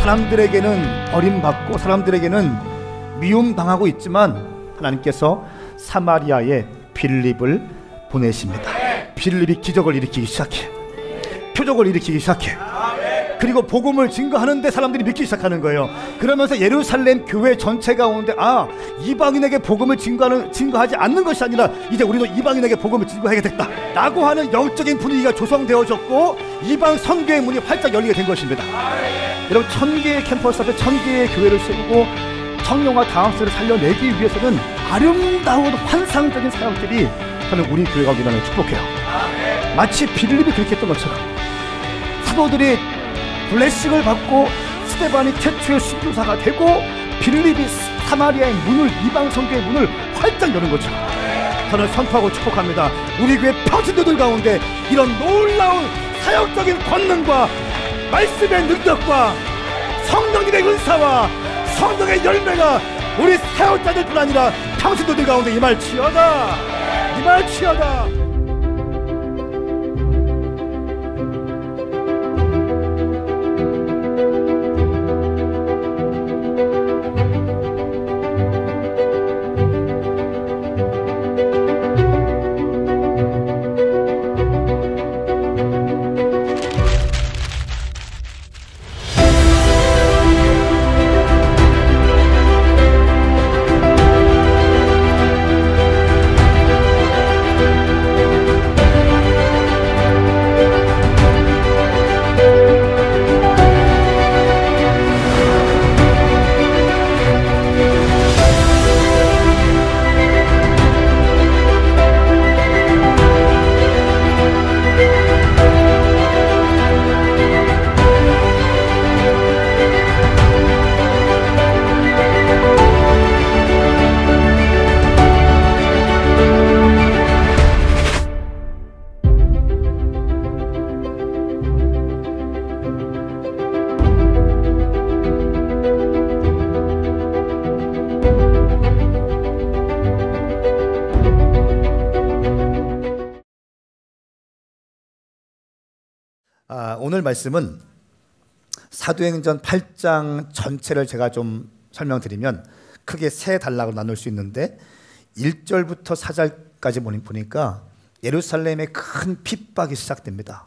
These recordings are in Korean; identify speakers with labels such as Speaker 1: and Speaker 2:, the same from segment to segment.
Speaker 1: 사람들에게는 버림받고 사람들에게는 미움당하고 있지만 하나님께서 사마리아에 빌립을 보내십니다. 빌립이 기적을 일으키기 시작해. 표적을 일으키기 시작해. 그리고 복음을 증거하는데 사람들이 믿기 시작하는 거예요. 그러면서 예루살렘 교회 전체 가운데 이방인에게 복음을 증거하지 않는 것이 아니라 이제 우리도 이방인에게 복음을 증거해야겠다 라고 하는 영적인 분위기가 조성되어졌고 이방 선교의 문이 활짝 열리게 된 것입니다. 여러분, 1000개의 캠퍼스 앞에 1000개의 교회를 세우고 청년과 다음세를 살려내기 위해서는 아름다운 환상적인 사역들이 저는 우리 교회가 우리나라를 축복해요. 마치 빌립이 그렇게 했던 것처럼 사도들이 블레싱을 받고 스데반이 최초의 순교사가 되고 빌립이 사마리아의 문을, 이방 선교의 문을 활짝 여는 것처럼 저는 선포하고 축복합니다. 우리 교회 평신도들 가운데 이런 놀라운 사역적인 권능과 말씀의 능력과 성령님의 은사와 성령의 열매가 우리 사역자들뿐 아니라 평신도들 가운데 임할지어다. 임할지어다. 오늘 말씀은 사도행전 8장 전체를 제가 좀 설명드리면 크게 세 단락으로 나눌 수 있는데 1절부터 4절까지 보니까 예루살렘의 큰 핍박이 시작됩니다.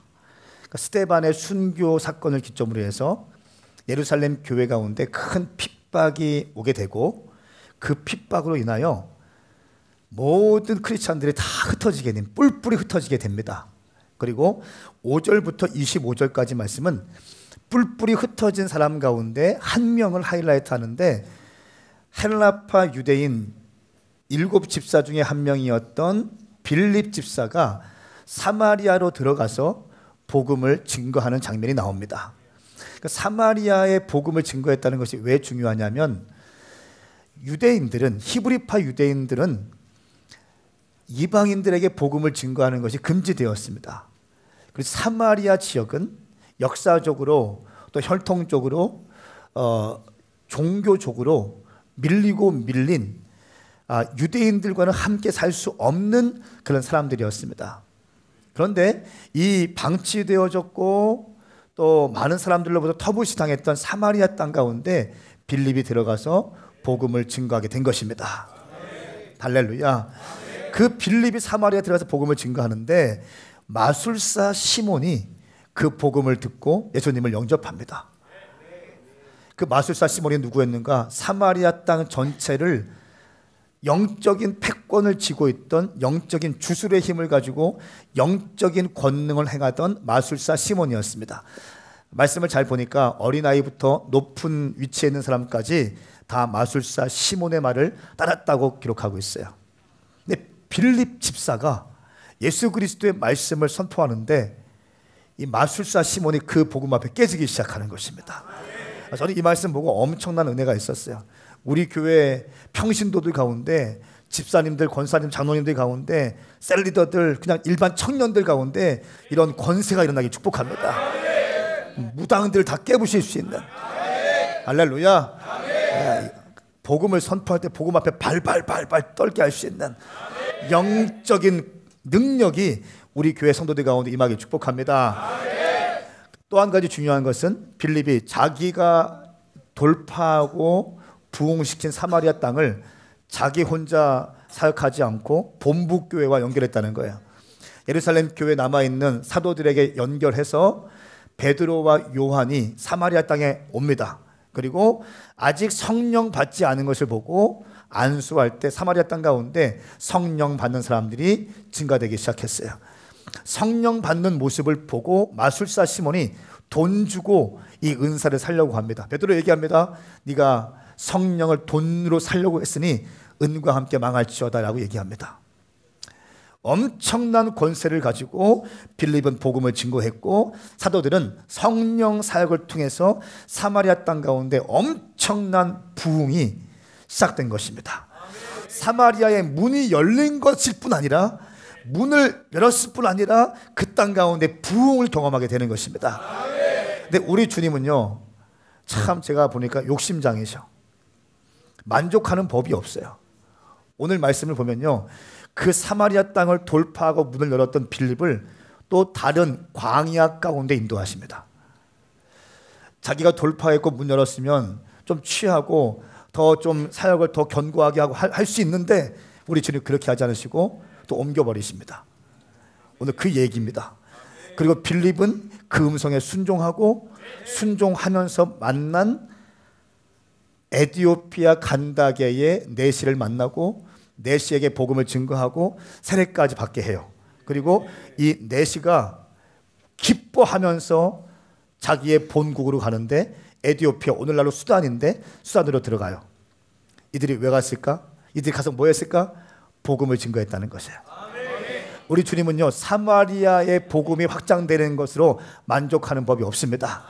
Speaker 1: 그러니까 스데반의 순교 사건을 기점으로 해서 예루살렘 교회 가운데 큰 핍박이 오게 되고 그 핍박으로 인하여 모든 크리스찬들이 다 흩어지게 됩니다. 뿔뿔이 흩어지게 됩니다. 그리고 5절부터 25절까지 말씀은 뿔뿔이 흩어진 사람 가운데 한 명을 하이라이트 하는데 헬라파 유대인 7집사 중에 한 명이었던 빌립 집사가 사마리아로 들어가서 복음을 증거하는 장면이 나옵니다. 그러니까 사마리아의 복음을 증거했다는 것이 왜 중요하냐면 유대인들은, 히브리파 유대인들은 이방인들에게 복음을 증거하는 것이 금지되었습니다. 그리고 사마리아 지역은 역사적으로 또 혈통적으로 종교적으로 밀리고 밀린 유대인들과는 함께 살 수 없는 그런 사람들이었습니다. 그런데 이 방치되어졌고 또 많은 사람들로부터 터부시당했던 사마리아 땅 가운데 빌립이 들어가서 복음을 증거하게 된 것입니다. 할렐루야. 그 빌립이 사마리아 들어가서 복음을 증거하는데 마술사 시몬이 그 복음을 듣고 예수님을 영접합니다. 그 마술사 시몬이 누구였는가? 사마리아 땅 전체를 영적인 패권을 쥐고 있던, 영적인 주술의 힘을 가지고 영적인 권능을 행하던 마술사 시몬이었습니다. 말씀을 잘 보니까 어린아이부터 높은 위치에 있는 사람까지 다 마술사 시몬의 말을 따랐다고 기록하고 있어요. 근데 빌립 집사가 예수 그리스도의 말씀을 선포하는데 이 마술사 시몬이 그 복음 앞에 깨지기 시작하는 것입니다. 저는 이 말씀 보고 엄청난 은혜가 있었어요. 우리 교회 평신도들 가운데, 집사님들, 권사님, 장로님들 가운데, 셀리더들, 그냥 일반 청년들 가운데 이런 권세가 일어나기 축복합니다. 무당들 다 깨부실 수 있는, 할렐루야. 복음을 선포할 때 복음 앞에 발발발발 떨게 할 수 있는 영적인 능력이 우리 교회 성도들 가운데 임하기 축복합니다. 또 한 가지 중요한 것은 빌립이 자기가 돌파하고 부흥시킨 사마리아 땅을 자기 혼자 사역하지 않고 본부교회와 연결했다는 거예요. 예루살렘 교회에 남아있는 사도들에게 연결해서 베드로와 요한이 사마리아 땅에 옵니다. 그리고 아직 성령 받지 않은 것을 보고 안수할 때 사마리아 땅 가운데 성령 받는 사람들이 증가되기 시작했어요. 성령 받는 모습을 보고 마술사 시몬이 돈 주고 이 은사를 살려고 합니다. 베드로 얘기합니다. 네가 성령을 돈으로 살려고 했으니 은과 함께 망할지어다 라고 얘기합니다. 엄청난 권세를 가지고 빌립은 복음을 증거했고 사도들은 성령 사역을 통해서 사마리아 땅 가운데 엄청난 부흥이 시작된 것입니다. 사마리아의 문이 열린 것일 뿐 아니라 문을 열었을 뿐 아니라 그 땅 가운데 부흥을 경험하게 되는 것입니다. 근데 우리 주님은요, 참 제가 보니까 욕심장이셔. 만족하는 법이 없어요. 오늘 말씀을 보면요, 그 사마리아 땅을 돌파하고 문을 열었던 빌립을 또 다른 광야 가운데 인도하십니다. 자기가 돌파했고 문 열었으면 좀 취하고 더 좀 사역을 더 견고하게 하고 할 수 있는데 우리 주님 그렇게 하지 않으시고 또 옮겨버리십니다. 오늘 그 얘기입니다. 그리고 빌립은 그 음성에 순종하고 순종하면서 만난 에티오피아 간다게의 내시를 만나고 내시에게 복음을 증거하고 세례까지 받게 해요. 그리고 이 내시가 기뻐하면서 자기의 본국으로 가는데 에티오피아, 오늘날로 수단인데 수단으로 들어가요. 이들이 왜 갔을까? 이들이 가서 뭐 했을까? 복음을 증거했다는 것이에요. 우리 주님은요, 사마리아의 복음이 확장되는 것으로 만족하는 법이 없습니다.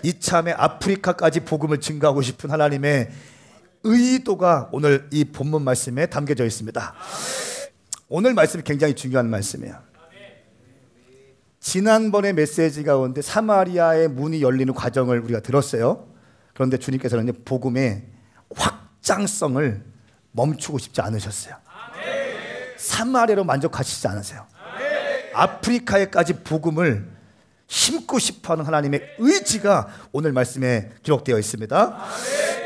Speaker 1: 이참에 아프리카까지 복음을 증거하고 싶은 하나님의 의도가 오늘 이 본문 말씀에 담겨져 있습니다. 오늘 말씀이 굉장히 중요한 말씀이에요. 지난번의 메시지 가운데 사마리아의 문이 열리는 과정을 우리가 들었어요. 그런데 주님께서는 복음의 확장성을 멈추고 싶지 않으셨어요. 사마리아로 만족하시지 않으세요. 아프리카에까지 복음을 심고 싶어하는 하나님의 의지가 오늘 말씀에 기록되어 있습니다.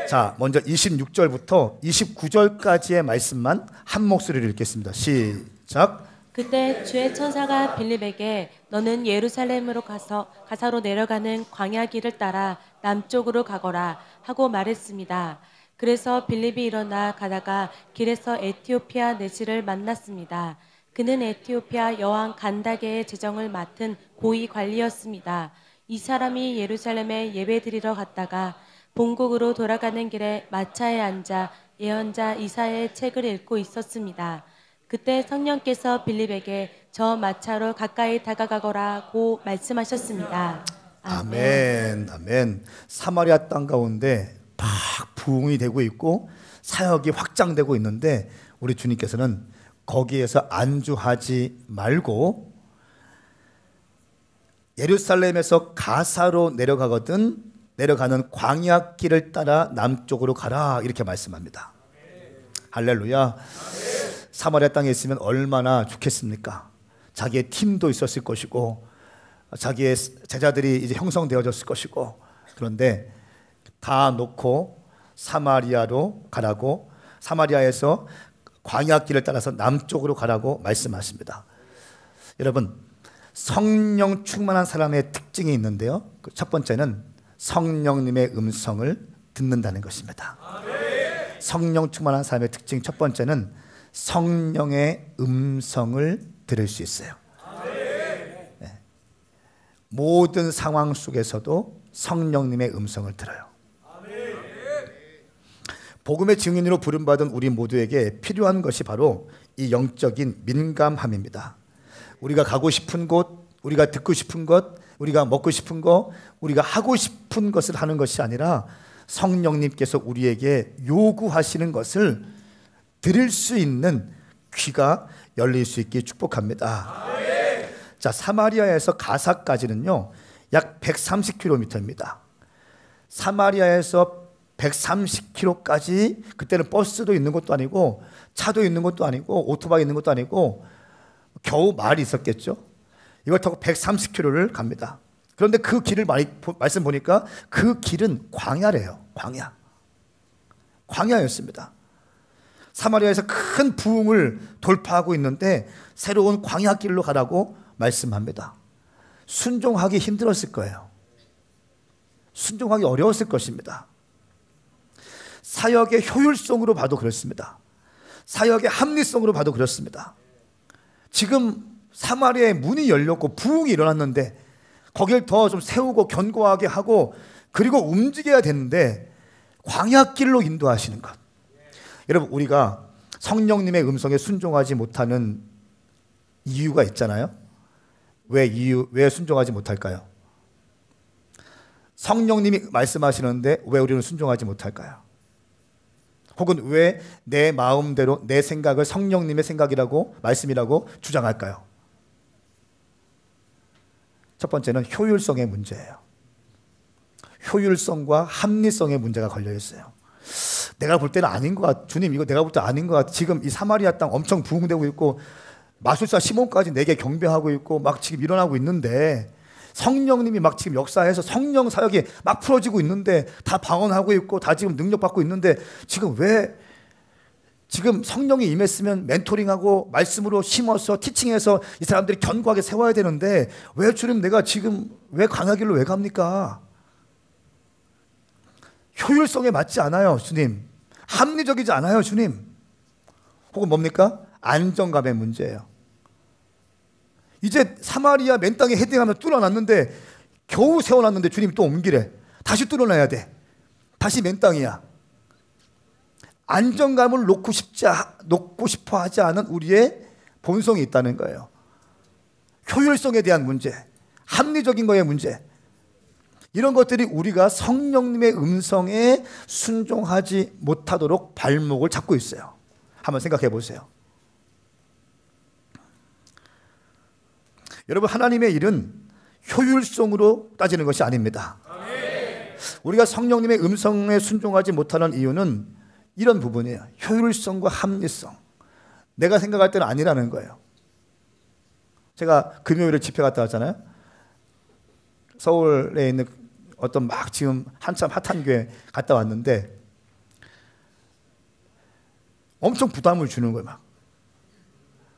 Speaker 1: 자, 먼저 26절부터 29절까지의 말씀만 한 목소리로 읽겠습니다. 시작.
Speaker 2: 그때 주의 천사가 빌립에게 너는 예루살렘으로 가사로 내려가는 광야 길을 따라 남쪽으로 가거라 하고 말했습니다. 그래서 빌립이 일어나 가다가 길에서 에티오피아 내시를 만났습니다. 그는 에티오피아 여왕 간다게의 재정을 맡은 고위 관리였습니다. 이 사람이 예루살렘에 예배드리러 갔다가 본국으로 돌아가는 길에 마차에 앉아 예언자 이사야의 책을 읽고 있었습니다. 그때 성령께서 빌립에게 저 마차로 가까이 다가가거라고 말씀하셨습니다.
Speaker 1: 아멘. 아멘. 사마리아 땅 가운데 막 부흥이 되고 있고 사역이 확장되고 있는데 우리 주님께서는 거기에서 안주하지 말고 예루살렘에서 가사로 내려가는 광야길을 따라 남쪽으로 가라 이렇게 말씀합니다. 할렐루야. 사마리아 땅에 있으면 얼마나 좋겠습니까? 자기의 팀도 있었을 것이고 자기의 제자들이 이제 형성되어졌을 것이고 그런데 다 놓고 사마리아로 가라고 사마리아에서 광야길을 따라서 남쪽으로 가라고 말씀하십니다. 여러분 성령 충만한 사람의 특징이 있는데요. 첫 번째는 성령님의 음성을 듣는다는 것입니다. 성령 충만한 사람의 특징 첫 번째는 성령의 음성을 들을 수 있어요. 네. 모든 상황 속에서도 성령님의 음성을 들어요. 복음의 증인으로 부름받은 우리 모두에게 필요한 것이 바로 이 영적인 민감함입니다. 우리가 가고 싶은 곳, 우리가 듣고 싶은 것, 우리가 먹고 싶은 것, 우리가 하고 싶은 것을 하는 것이 아니라 성령님께서 우리에게 요구하시는 것을 들을 수 있는 귀가 열릴 수 있게 축복합니다. 자, 사마리아에서 가사까지는요 약 130km입니다. 사마리아에서 130km까지 그때는 버스도 있는 것도 아니고 차도 있는 것도 아니고 오토바이 있는 것도 아니고 겨우 말이 있었겠죠. 이걸 타고 130km를 갑니다. 그런데 그 길을 말씀 보니까 그 길은 광야래요. 광야였습니다. 사마리아에서 큰 부흥을 돌파하고 있는데 새로운 광야길로 가라고 말씀합니다. 순종하기 힘들었을 거예요. 순종하기 어려웠을 것입니다. 사역의 효율성으로 봐도 그렇습니다. 사역의 합리성으로 봐도 그렇습니다. 지금 사마리아의 문이 열렸고 부흥이 일어났는데 거길 더 좀 세우고 견고하게 하고 그리고 움직여야 되는데 광야길로 인도하시는 것. 여러분, 우리가 성령님의 음성에 순종하지 못하는 이유가 있잖아요. 왜 순종하지 못할까요? 성령님이 말씀하시는데 왜 우리는 순종하지 못할까요? 혹은 왜 내 마음대로 내 생각을 성령님의 생각이라고 말씀이라고 주장할까요? 첫 번째는 효율성의 문제예요. 효율성과 합리성의 문제가 걸려 있어요. 내가 볼 때는 아닌 것 같아. 주님, 이거 내가 볼 때 아닌 것 같아. 지금 이 사마리아 땅 엄청 부흥되고 있고 마술사 시몬까지 내게 경배하고 있고 막 지금 일어나고 있는데 성령님이 막 지금 역사해서 성령 사역이 막 풀어지고 있는데 다 방언하고 있고 다 지금 능력받고 있는데 지금 왜 지금 성령이 임했으면 멘토링하고 말씀으로 심어서 티칭해서 이 사람들이 견고하게 세워야 되는데 왜 주님 내가 지금 왜 광야길로 왜 갑니까? 효율성에 맞지 않아요, 주님. 합리적이지 않아요, 주님. 혹은 뭡니까? 안정감의 문제예요. 이제 사마리아 맨 땅에 헤딩하면 뚫어놨는데 겨우 세워놨는데 주님 또 옮기래. 다시 뚫어놔야 돼. 다시 맨 땅이야. 안정감을 놓고 싶어 하지 않은 우리의 본성이 있다는 거예요. 효율성에 대한 문제, 합리적인 거의 문제, 이런 것들이 우리가 성령님의 음성에 순종하지 못하도록 발목을 잡고 있어요. 한번 생각해 보세요. 여러분, 하나님의 일은 효율성으로 따지는 것이 아닙니다. 우리가 성령님의 음성에 순종하지 못하는 이유는 이런 부분이에요. 효율성과 합리성. 내가 생각할 때는 아니라는 거예요. 제가 금요일에 집회 갔다 왔잖아요. 서울에 있는 어떤 막 지금 한참 핫한 교회 갔다 왔는데 엄청 부담을 주는 거예요. 막.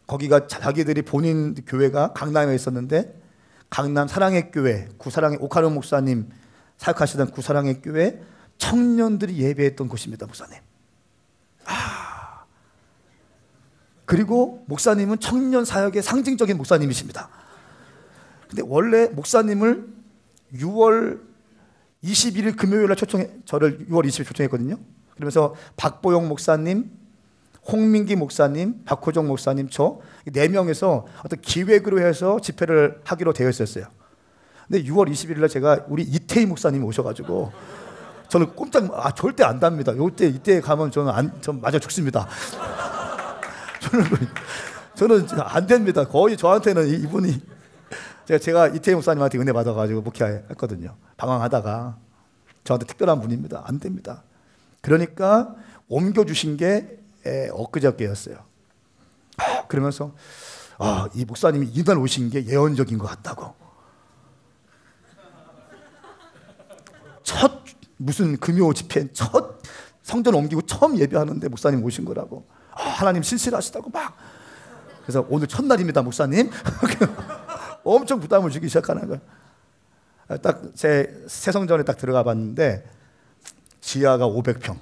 Speaker 1: 거기가 자기들이 본인 교회가 강남에 있었는데 강남 사랑의 교회, 구사랑의 오카르 목사님 사역하시던 구사랑의 교회 청년들이 예배했던 곳입니다, 목사님. 그리고 목사님은 청년 사역의 상징적인 목사님이십니다. 근데 원래 목사님을 6월 21일 금요일에 저를 6월 20일 초청했거든요. 그러면서 박보영 목사님, 홍민기 목사님, 박호정 목사님, 저 4명에서 어떤 기획으로 해서 집회를 하기로 되어 있었어요. 근데 6월 21일에 제가 우리 이태희 목사님이 오셔가지고 저는 절대 안 답니다. 이때 가면 전 맞아 죽습니다. 저는 안 됩니다. 거의 저한테는 이분이 제가 이태희 목사님한테 은혜 받아가지고 목회했거든요. 방황하다가 저한테 특별한 분입니다. 안 됩니다. 그러니까 옮겨주신 게 엊그저께였어요. 그러면서 이 목사님이 이날 오신 게 예언적인 것 같다고. 첫 무슨 금요 집회 첫 성전 옮기고 처음 예배하는데 목사님 오신 거라고. 하나님 신실하시다고 막. 그래서 오늘 첫날입니다, 목사님. 엄청 부담을 주기 시작하는 거예요. 딱 제 새성전에 딱 들어가 봤는데 지하가 500평.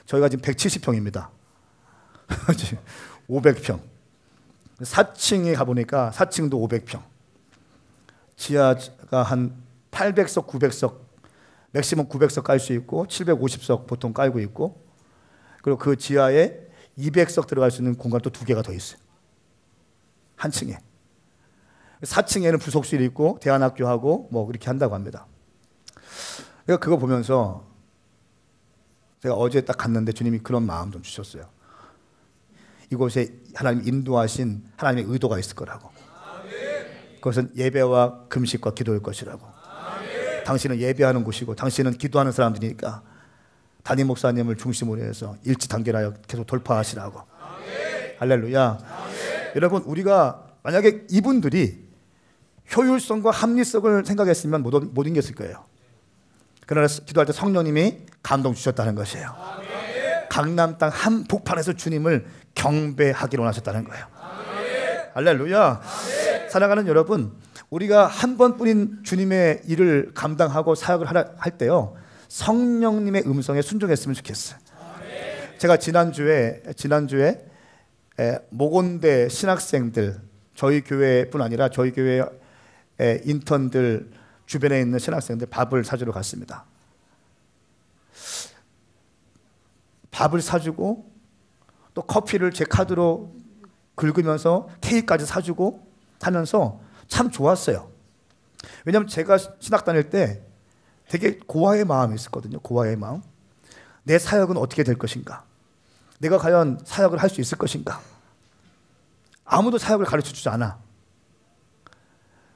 Speaker 1: 저희가 지금 170평입니다. 500평. 4층에 가보니까 4층도 500평. 지하가 한 800석, 900석, 맥시멈 900석 깔 수 있고 750석 보통 깔고 있고, 그리고 그 지하에 200석 들어갈 수 있는 공간 또 2개가 더 있어요. 한 층에. 4층에는 부속실이 있고 대안학교하고 뭐 그렇게 한다고 합니다. 그러니까 그거 보면서 제가 어제 딱 갔는데 주님이 그런 마음 좀 주셨어요. 이곳에 하나님 인도하신 하나님의 의도가 있을 거라고. 그것은 예배와 금식과 기도일 것이라고. 당신은 예배하는 곳이고 당신은 기도하는 사람들이니까 담임 목사님을 중심으로 해서 일치단결하여 계속 돌파하시라고. 할렐루야. 여러분, 우리가 만약에 이분들이 효율성과 합리성을 생각했으면 못 이겼을 거예요. 그러나 기도할 때 성령님이 감동 주셨다는 것이에요. 강남 땅 한복판에서 주님을 경배하기로 하셨다는 거예요. 할렐루야. 사랑하는 여러분, 우리가 한 번뿐인 주님의 일을 감당하고 사역을 할 때요, 성령님의 음성에 순종했으면 좋겠어요. 제가 지난주에 모건대 신학생들, 저희 교회뿐 아니라 저희 교회 인턴들 주변에 있는 신학생들 밥을 사주러 갔습니다. 밥을 사주고 또 커피를 제 카드로 긁으면서 케이크까지 사주고 하면서 참 좋았어요. 왜냐하면 제가 신학 다닐 때 되게 고아의 마음이 있었거든요. 고아의 마음. 내 사역은 어떻게 될 것인가? 내가 과연 사역을 할 수 있을 것인가? 아무도 사역을 가르쳐주지 않아.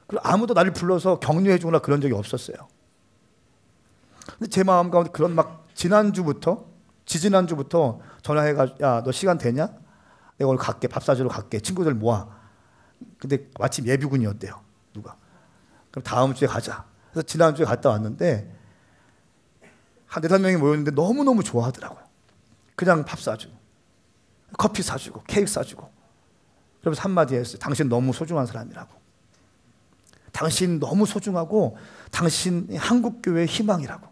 Speaker 1: 그리고 아무도 나를 불러서 격려해 주거나 그런 적이 없었어요. 근데 제 마음 가운데 그런 막 지지난주부터 전화해가지고, 야, 너 시간 되냐? 내가 오늘 갈게. 밥 사주러 갈게. 친구들 모아. 근데 마침 예비군이었대요. 누가. 그럼 다음 주에 가자. 그래서 지난주에 갔다 왔는데 한 4-5명이 모였는데 너무너무 좋아하더라고요. 그냥 밥 사주고 커피 사주고 케이크 사주고. 그러면서 한마디 했어요. 당신 너무 소중한 사람이라고. 당신 너무 소중하고 당신 한국교회의 희망이라고.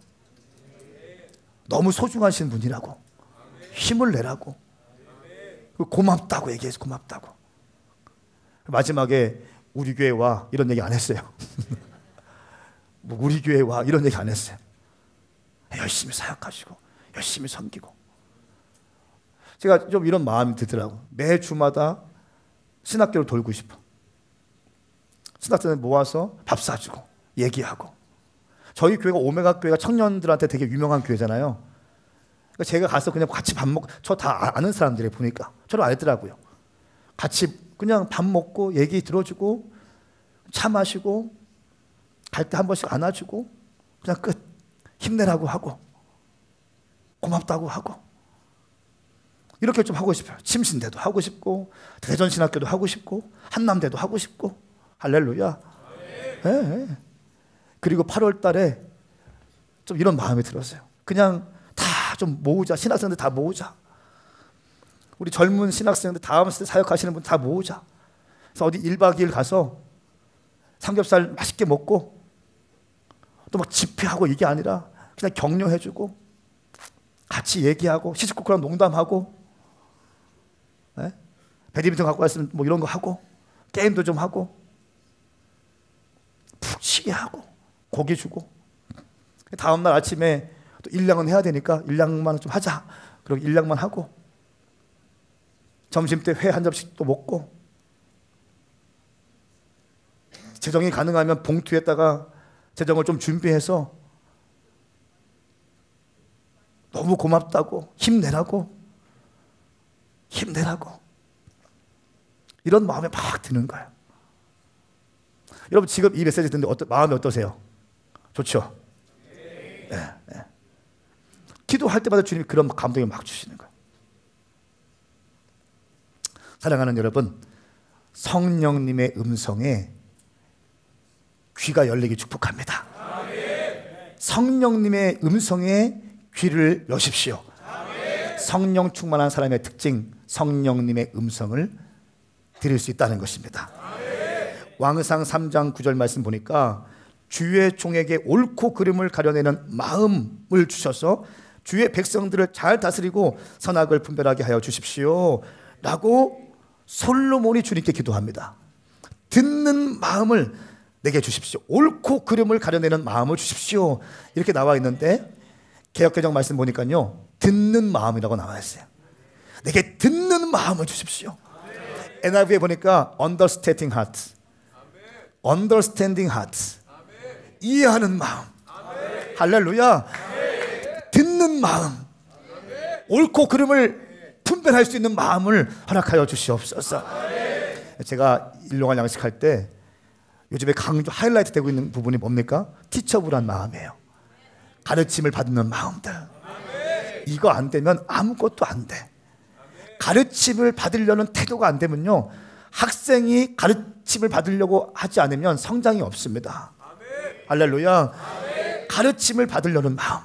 Speaker 1: 너무 소중하신 분이라고. 힘을 내라고. 고맙다고 얘기해서 고맙다고. 마지막에 우리 교회 와 이런 얘기 안 했어요. 뭐 우리 교회 와 이런 얘기 안 했어요. 열심히 사역하시고 열심히 섬기고. 제가 좀 이런 마음이 들더라고요. 매 주마다 신학교를 돌고 싶어. 신학생들 모아서 밥 사주고 얘기하고. 저희 교회가 오메가 교회가 청년들한테 되게 유명한 교회잖아요. 그러니까 제가 가서 그냥 같이 밥 먹고, 저 다 아는 사람들이 보니까 저를 알더라고요. 같이 그냥 밥 먹고 얘기 들어주고 차 마시고 갈 때 한 번씩 안아주고 그냥 끝. 힘내라고 하고 고맙다고 하고. 이렇게 좀 하고 싶어요. 침신대도 하고 싶고 대전신학교도 하고 싶고 한남대도 하고 싶고. 할렐루야. 네. 그리고 8월 달에 좀 이런 마음이 들었어요. 그냥 다 좀 모으자. 신학생들 다 모으자. 우리 젊은 신학생들 다음 세대 사역하시는 분 다 모으자. 그래서 어디 1박 2일 가서 삼겹살 맛있게 먹고 또 막 집회하고 이게 아니라 그냥 격려해주고 같이 얘기하고 시시콜콜한 농담하고, 네? 배드민턴 갖고 왔으면 뭐 이런 거 하고 게임도 좀 하고 푹 쉬게 하고 고기 주고. 다음날 아침에 또 일량은 해야 되니까 일량만 좀 하자. 그리고 일량만 하고 점심 때 회 한 접시 또 먹고, 재정이 가능하면 봉투에다가 재정을 좀 준비해서 너무 고맙다고 힘내라고 이런 마음이 막 드는 거예요. 여러분 지금 이 메시지 듣는데 마음이 어떠세요? 좋죠? 네. 기도할 때마다 주님이 그런 감동을 막 주시는 거예요. 사랑하는 여러분, 성령님의 음성에 귀가 열리기 축복합니다. 성령님의 음성에 귀를 여십시오. 성령 충만한 사람의 특징, 성령님의 음성을 들을 수 있다는 것입니다. 왕상 3장 9절 말씀 보니까 주의 종에게 옳고 그름을 가려내는 마음을 주셔서 주의 백성들을 잘 다스리고 선악을 분별하게 하여 주십시오 라고 솔로몬이 주님께 기도합니다. 듣는 마음을 내게 주십시오. 옳고 그름을 가려내는 마음을 주십시오. 이렇게 나와 있는데 개역개정 말씀 보니까요, 듣는 마음이라고 나와 있어요. 내게 듣는 마음을 주십시오. NIV에 보니까 understanding heart, understanding heart, 이해하는 마음. 할렐루야. 듣는 마음, 옳고 그름을 분별할 수 있는 마음을 허락하여 주시옵소서. 제가 일용할 양식할 때 요즘에 강조 하이라이트 되고 있는 부분이 뭡니까? 티처블한 마음이에요. 가르침을 받는 마음들. 이거 안 되면 아무것도 안 돼. 가르침을 받으려는 태도가 안 되면요, 학생이 가르침을 받으려고 하지 않으면 성장이 없습니다. 할렐루야. 가르침을 받으려는 마음.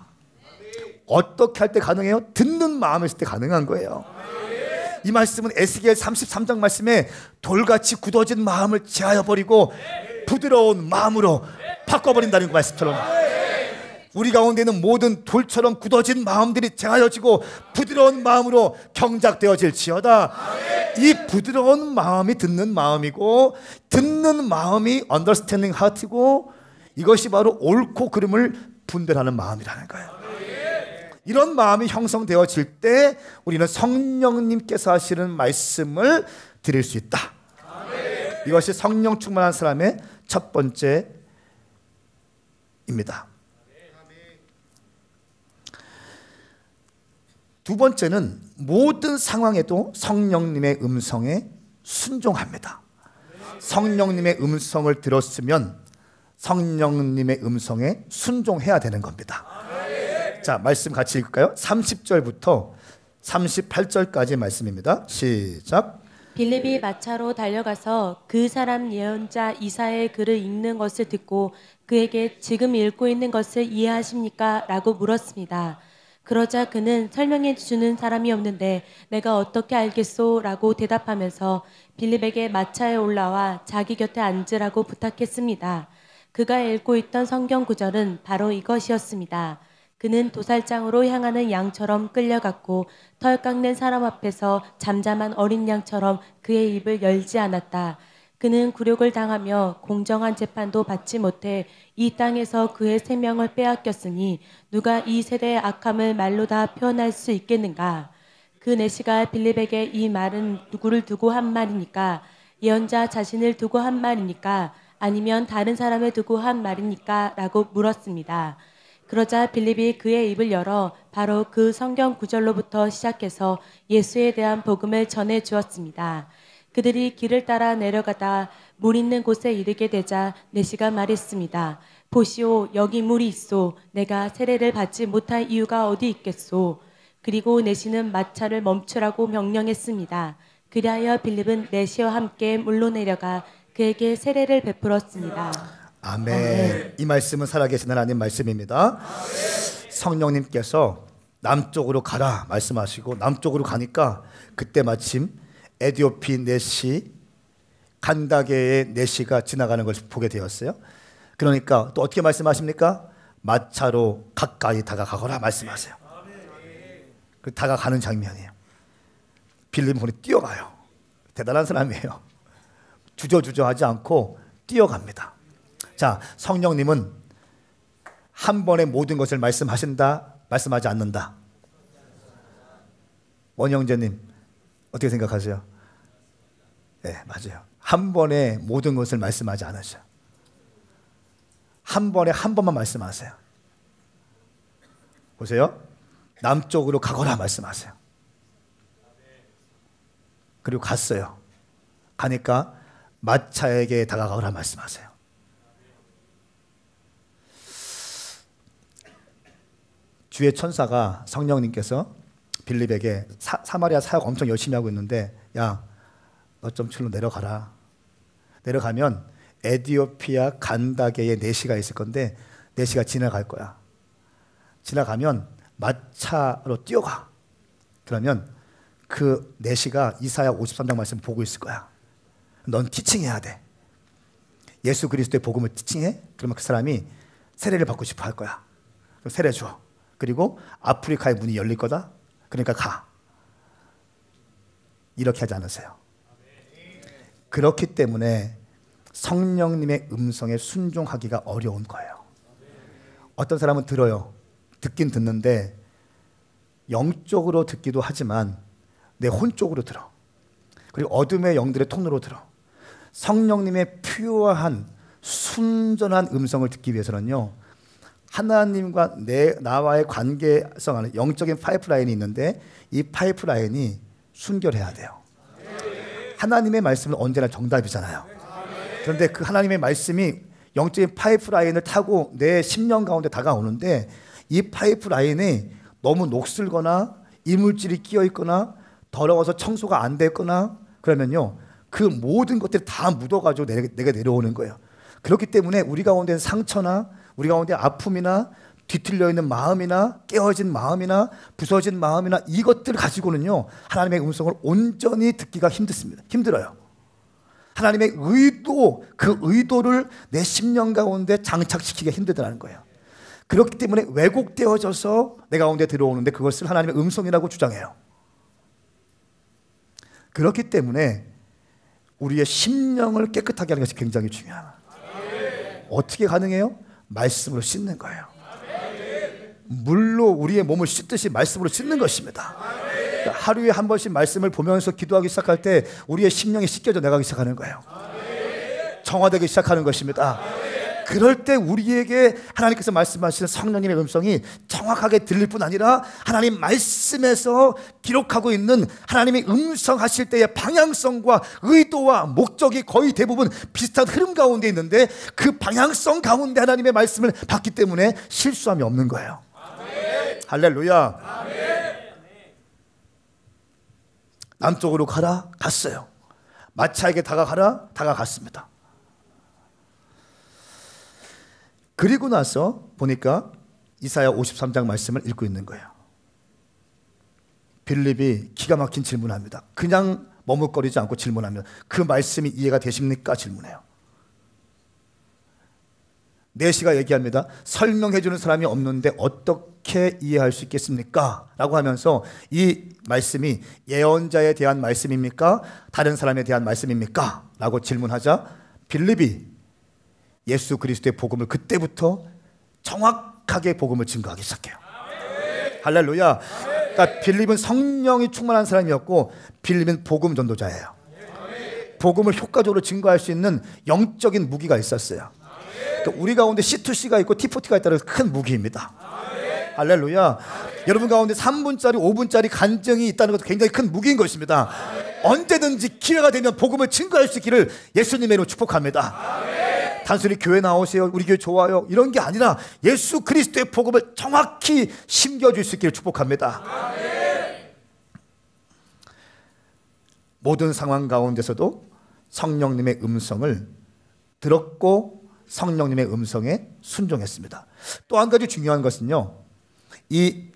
Speaker 1: 어떻게 할 때 가능해요? 듣는 마음이 있을 때 가능한 거예요. 이 말씀은 에스겔 33장 말씀에 돌같이 굳어진 마음을 제하여 버리고 부드러운 마음으로 바꿔버린다는 그 말씀처럼 우리 가운데 있는 모든 돌처럼 굳어진 마음들이 제하여지고 부드러운 마음으로 경작되어질지어다. 이 부드러운 마음이 듣는 마음이고 듣는 마음이 understanding heart이고 이것이 바로 옳고 그름을 분별하는 마음이라는 거예요. 이런 마음이 형성되어질 때 우리는 성령님께서 하시는 말씀을 드릴 수 있다. 이것이 성령 충만한 사람의 첫 번째입니다. 두 번째는 모든 상황에도 성령님의 음성에 순종합니다. 성령님의 음성을 들었으면 성령님의 음성에 순종해야 되는 겁니다. 자, 말씀 같이 읽을까요? 30절부터 38절까지 말씀입니다. 시작.
Speaker 2: 빌립이 마차로 달려가서 그 사람 예언자 이사야의 글을 읽는 것을 듣고 그에게 지금 읽고 있는 것을 이해하십니까? 라고 물었습니다. 그러자 그는 설명해 주는 사람이 없는데 내가 어떻게 알겠소? 라고 대답하면서 빌립에게 마차에 올라와 자기 곁에 앉으라고 부탁했습니다. 그가 읽고 있던 성경 구절은 바로 이것이었습니다. 그는 도살장으로 향하는 양처럼 끌려갔고 털 깎는 사람 앞에서 잠잠한 어린 양처럼 그의 입을 열지 않았다. 그는 굴욕을 당하며 공정한 재판도 받지 못해 이 땅에서 그의 생명을 빼앗겼으니 누가 이 세대의 악함을 말로 다 표현할 수 있겠는가? 그 내시가 빌립에게 이 말은 누구를 두고 한 말입니까? 예언자 자신을 두고 한 말입니까? 아니면 다른 사람을 두고 한 말입니까? 라고 물었습니다. 그러자 빌립이 그의 입을 열어 바로 그 성경 구절로부터 시작해서 예수에 대한 복음을 전해 주었습니다. 그들이 길을 따라 내려가다 물 있는 곳에 이르게 되자 내시가 말했습니다. 보시오, 여기 물이 있소. 내가 세례를 받지 못할 이유가 어디 있겠소. 그리고 내시는 마차를 멈추라고 명령했습니다. 그리하여 빌립은 내시와 함께 물로 내려가 그에게 세례를 베풀었습니다.
Speaker 1: 아멘. 이 말씀은 살아계신 하나님 말씀입니다. 성령님께서 남쪽으로 가라 말씀하시고 남쪽으로 가니까 그때 마침 에디오피 내시 간다게의 내시가 지나가는 것을 보게 되었어요. 그러니까 또 어떻게 말씀하십니까? 마차로 가까이 다가가거라 말씀하세요. 그 다가가는 장면이에요. 빌립은 거기 뛰어가요. 대단한 사람이에요. 주저주저하지 않고 뛰어갑니다. 자, 성령님은 한 번에 모든 것을 말씀하신다, 말씀하지 않는다. 원영재님 어떻게 생각하세요? 네, 맞아요. 한 번에 모든 것을 말씀하지 않으셔요. 한 번에 한 번만 말씀하세요. 보세요. 남쪽으로 가거라 말씀하세요. 그리고 갔어요. 가니까 마차에게 다가가거라 말씀하세요. 주의 천사가 성령님께서 빌립에게 사마리아 사역 엄청 열심히 하고 있는데 야, 너 좀 출로 내려가라. 내려가면 에디오피아 간다게의 내시가 있을 건데 내시가 지나갈 거야. 지나가면 마차로 뛰어가. 그러면 그 내시가 이사야 53장 말씀 보고 있을 거야. 넌 티칭해야 돼. 예수 그리스도의 복음을 티칭해? 그러면 그 사람이 세례를 받고 싶어 할 거야. 그럼 세례 줘. 그리고 아프리카의 문이 열릴 거다. 그러니까 가. 이렇게 하지 않으세요. 그렇기 때문에 성령님의 음성에 순종하기가 어려운 거예요. 어떤 사람은 들어요. 듣긴 듣는데 영적으로 듣기도 하지만 내 혼쪽으로 들어. 그리고 어둠의 영들의 통로로 들어. 성령님의 퓨어한 순전한 음성을 듣기 위해서는요, 하나님과 나와의 관계성 안에 영적인 파이프라인이 있는데 이 파이프라인이 순결해야 돼요. 하나님의 말씀은 언제나 정답이잖아요. 그런데 그 하나님의 말씀이 영적인 파이프라인을 타고 내 심령 가운데 다가오는데 이 파이프라인이 너무 녹슬거나 이물질이 끼어 있거나 더러워서 청소가 안 됐거나 그러면요, 그 모든 것들이 다 묻어가지고 내가 내려오는 거예요. 그렇기 때문에 우리 가운데 상처나 우리 가운데 아픔이나 뒤틀려 있는 마음이나 깨어진 마음이나 부서진 마음이나 이것들을 가지고는요, 하나님의 음성을 온전히 듣기가 힘들어요. 하나님의 의도, 그 의도를 내 심령 가운데 장착시키기가 힘들다는 거예요. 그렇기 때문에 왜곡되어져서 내 가운데 들어오는데 그것을 하나님의 음성이라고 주장해요. 그렇기 때문에 우리의 심령을 깨끗하게 하는 것이 굉장히 중요합니다. 어떻게 가능해요? 말씀으로 씻는 거예요. 물로 우리의 몸을 씻듯이 말씀으로 씻는 것입니다. 하루에 한 번씩 말씀을 보면서 기도하기 시작할 때 우리의 심령이 씻겨져 나가기 시작하는 거예요. 정화되기 시작하는 것입니다. 그럴 때 우리에게 하나님께서 말씀하시는 성령님의 음성이 정확하게 들릴 뿐 아니라 하나님 말씀에서 기록하고 있는 하나님의 음성 하실 때의 방향성과 의도와 목적이 거의 대부분 비슷한 흐름 가운데 있는데 그 방향성 가운데 하나님의 말씀을 받기 때문에 실수함이 없는 거예요. 아멘. 할렐루야. 아멘. 남쪽으로 가라, 갔어요. 마차에게 다가가라, 다가갔습니다. 그리고 나서 보니까 이사야 53장 말씀을 읽고 있는 거예요. 빌립이 기가 막힌 질문을 합니다. 그냥 머뭇거리지 않고 질문합니다. 그 말씀이 이해가 되십니까? 질문해요. 내시가 얘기합니다. 설명해 주는 사람이 없는데 어떻게 이해할 수 있겠습니까? 라고 하면서 이 말씀이 예언자에 대한 말씀입니까? 다른 사람에 대한 말씀입니까? 라고 질문하자 빌립이 예수 그리스도의 복음을 그때부터 정확하게 복음을 증거하기 시작해요. 할렐루야. 그러니까 빌립은 성령이 충만한 사람이었고 빌립은 복음 전도자예요. 복음을 효과적으로 증거할 수 있는 영적인 무기가 있었어요. 그러니까 우리 가운데 C2C가 있고 T40가 있다는 큰 무기입니다. 할렐루야. 여러분 가운데 3분짜리 5분짜리 간증이 있다는 것도 굉장히 큰 무기인 것입니다. 언제든지 기회가 되면 복음을 증거할 수 있기를 예수님의 이름으로 축복합니다. 단순히 교회 나오세요, 우리 교회 좋아요 이런 게 아니라 예수 그리스도의 복음을 정확히 심겨줄 수 있기를 축복합니다. 모든 상황 가운데서도 성령님의 음성을 들었고 성령님의 음성에 순종했습니다. 또 한 가지 중요한 것은요, 이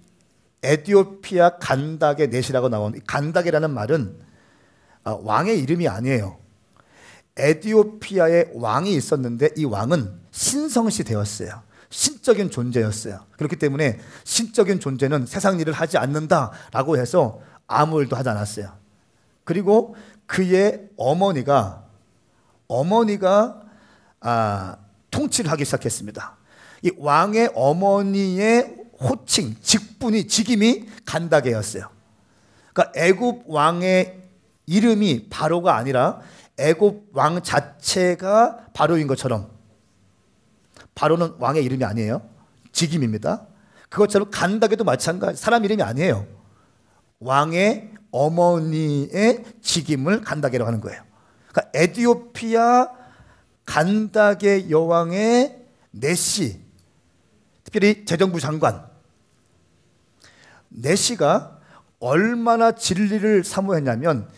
Speaker 1: 에티오피아 간닥의 넷이라고 나온 간닥이라는 말은 왕의 이름이 아니에요. 에티오피아에 왕이 있었는데 이 왕은 신성시 되었어요. 신적인 존재였어요. 그렇기 때문에 신적인 존재는 세상 일을 하지 않는다라고 해서 아무 일도 하지 않았어요. 그리고 그의 어머니가 통치를 하기 시작했습니다. 이 왕의 어머니의 호칭, 직임이 간다게였어요. 그러니까 애굽 왕의 이름이 바로가 아니라 애굽 왕 자체가 바로인 것처럼, 바로는 왕의 이름이 아니에요. 직임입니다. 그것처럼 간다게도 마찬가지, 사람 이름이 아니에요. 왕의 어머니의 직임을 간다게라고 하는 거예요. 그러니까 에티오피아 간다게 여왕의 넷시, 특별히 재정부 장관 넷시가 얼마나 진리를 사모했냐면,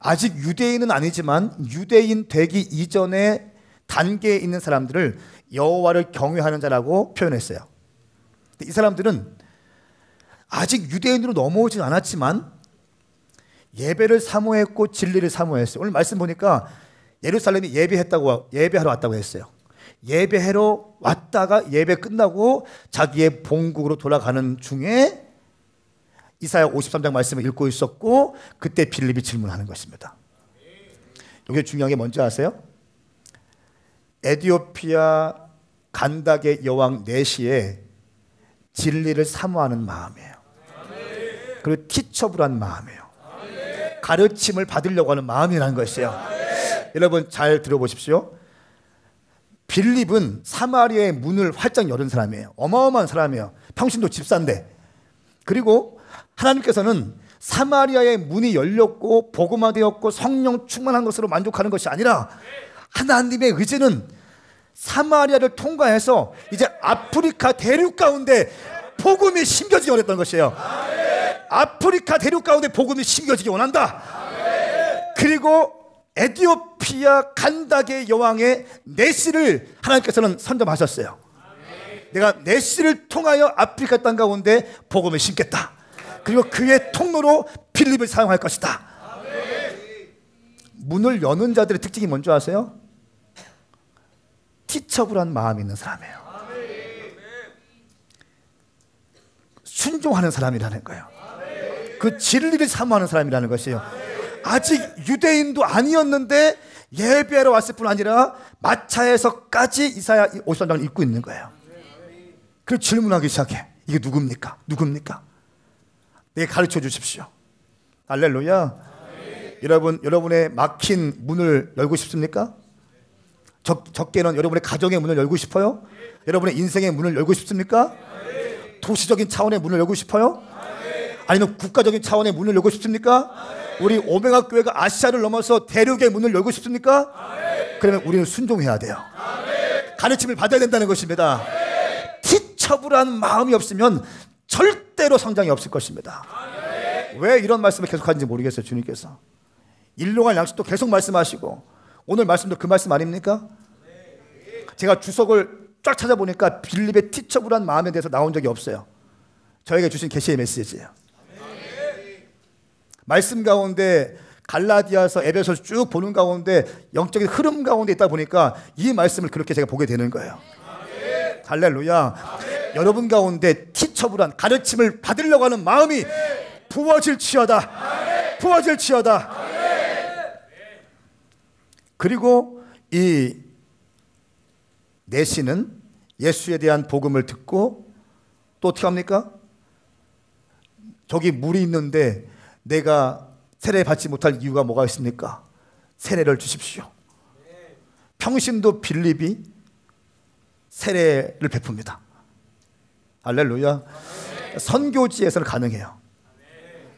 Speaker 1: 아직 유대인은 아니지만 유대인 되기 이전의 단계에 있는 사람들을 여호와를 경외하는 자라고 표현했어요. 이 사람들은 아직 유대인으로 넘어오진 않았지만 예배를 사모했고 진리를 사모했어요. 오늘 말씀 보니까 예루살렘에 예배하러 왔다고 했어요. 예배하러 왔다가 예배 끝나고 자기의 본국으로 돌아가는 중에 이사야 53장 말씀을 읽고 있었고, 그때 빌립이 질문하는 것입니다. 이게 중요한 게 뭔지 아세요? 에티오피아 간닥의 여왕 넷시의 진리를 사모하는 마음이에요. 그리고 티처블한 마음이에요. 가르침을 받으려고 하는 마음이라는 것이에요. 여러분 잘 들어보십시오. 빌립은 사마리아의 문을 활짝 열은 사람이에요. 어마어마한 사람이에요. 평신도 집사인데. 그리고 하나님께서는 사마리아의 문이 열렸고 복음화되었고 성령 충만한 것으로 만족하는 것이 아니라 하나님의 의지는 사마리아를 통과해서 이제 아프리카 대륙 가운데 복음이 심겨지기 원했던 것이에요. 아프리카 대륙 가운데 복음이 심겨지기 원한다. 그리고 에디오피아 간닥의 여왕의 내시를 하나님께서는 선점하셨어요. 내가 내시를 통하여 아프리카 땅 가운데 복음을 심겠다. 그리고 그의 통로로 빌립을 사용할 것이다. 문을 여는 자들의 특징이 뭔지 아세요? 티처블한 마음이 있는 사람이에요. 순종하는 사람이라는 거예요. 그 진리를 사모하는 사람이라는 것이에요. 아직 유대인도 아니었는데 예배하러 왔을 뿐 아니라 마차에서까지 이사야 53장을 읽고 있는 거예요. 그래서 질문하기 시작해. 이게 누굽니까? 누굽니까? 내게 가르쳐 주십시오. 할렐루야. 여러분의 막힌 문을 열고 싶습니까? 적게는 여러분의 가정의 문을 열고 싶어요? 여러분의 인생의 문을 열고 싶습니까? 도시적인 차원의 문을 열고 싶어요? 아니면 국가적인 차원의 문을 열고 싶습니까? 우리 오메가 교회가 아시아를 넘어서 대륙의 문을 열고 싶습니까? 그러면 우리는 순종해야 돼요. 가르침을 받아야 된다는 것입니다. 티처블한 마음이 없으면 절대로 성장이 없을 것입니다. 왜 이런 말씀을 계속하는지 모르겠어요. 주님께서 일용할 양식도 계속 말씀하시고 오늘 말씀도 그 말씀 아닙니까? 제가 주석을 쫙 찾아보니까 빌립의 티처블한 마음에 대해서 나온 적이 없어요. 저에게 주신 계시의 메시지예요. 말씀 가운데 갈라디아서 에베소서 쭉 보는 가운데 영적인 흐름 가운데 있다 보니까 이 말씀을 그렇게 제가 보게 되는 거예요. 할렐루야. 여러분 가운데 티처블한 가르침을 받으려고 하는 마음이 부어질지어다. 부어질지어다. 그리고 이 내시는 예수에 대한 복음을 듣고 또 어떻게 합니까? 저기 물이 있는데 내가 세례 받지 못할 이유가 뭐가 있습니까? 세례를 주십시오. 평신도 빌립이 세례를 베풉니다. 할렐루야. 선교지에서는 가능해요.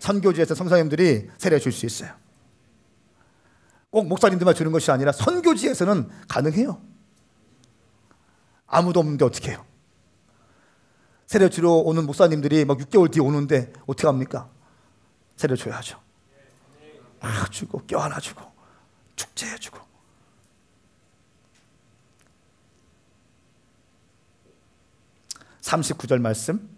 Speaker 1: 선교지에서 성사님들이 세례 줄 수 있어요. 꼭 목사님들만 주는 것이 아니라 선교지에서는 가능해요. 아무도 없는데 어떻게 해요? 세례 주러 오는 목사님들이 막 6개월 뒤에 오는데 어떻게 합니까? 세례 줘야죠. 막 주고 껴안아 주고 축제해 주고. (39절) 말씀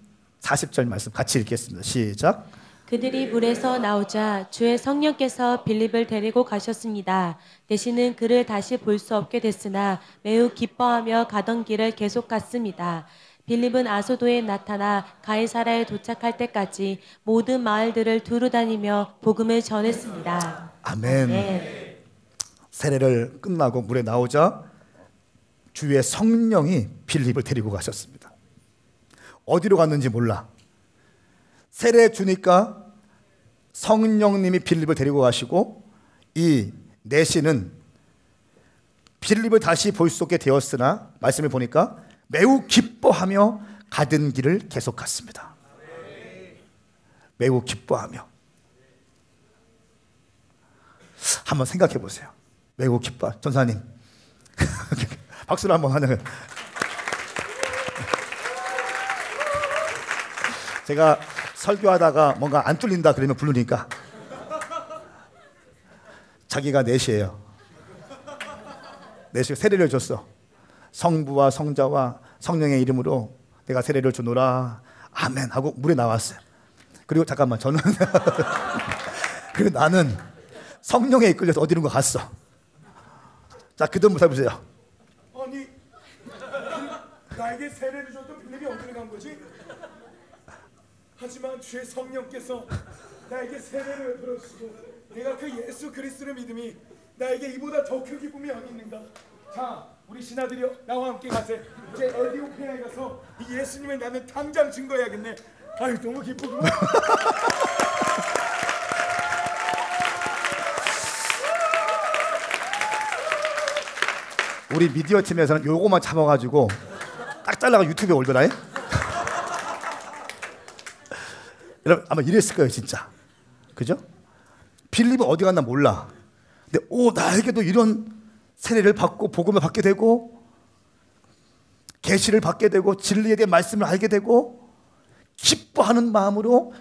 Speaker 1: 40절 말씀 같이 읽겠습니다. 시작.
Speaker 2: 그들이 물에서 나오자 주의 성령께서 빌립을 데리고 가셨습니다. 내시는 그를 다시 볼 수 없게 됐으나 매우 기뻐하며 가던 길을 계속 갔습니다. 빌립은 아소도에 나타나 가이사라에 도착할 때까지 모든 마을들을 두루 다니며 복음을 전했습니다.
Speaker 1: 아멘.
Speaker 2: 아멘.
Speaker 1: 세례를 끝나고 물에 나오자 주의 성령이 빌립을 데리고 가셨습니다. 어디로 갔는지 몰라. 세례 주니까 성령님이 빌립을 데리고 가시고 이 내시는 빌립을 다시 볼 수 없게 되었으나 말씀을 보니까 매우 기뻐하며 가던 길을 계속 갔습니다. 매우 기뻐하며. 한번 생각해 보세요. 매우 기뻐. 전사님 박수를 한번 하는. 제가 설교하다가 뭔가 안 뚫린다 그러면 부르니까 자기가 넷이에요. 넷이 세례를 줬어. 성부와 성자와 성령의 이름으로 내가 세례를 주노라 아멘 하고 물에 나왔어요. 그리고 잠깐만 저는 그리고 나는 성령에 이끌려서 어디로 갔어. 자, 그 다음 해보세요.
Speaker 3: 아니 나에게 세례를 줬던 빌립이 어디로 간 거지? 하지만 주의 성령께서 나에게 세례를 베풀으시고 내가 그 예수 그리스도를 믿음이 나에게 이보다 더 큰 기쁨이 어디 있는가. 자, 우리 신하들이여 나와 함께 가세. 이제 에디오피아에 가서 이 예수님을 나는 당장 증거해야겠네. 아유 너무 기쁘구나.
Speaker 1: 우리 미디어 팀에서는 요거만 잡아가지고 딱 잘라가 유튜브에 올더라. 여러분 아마 이랬을 거예요 진짜. 그죠? 빌립은 어디 갔나 몰라. 근데 나에게도 이런 세례를 받고 복음을 받게 되고 계시를 받게 되고 진리에 대한 말씀을 알게 되고 기뻐하는 마음으로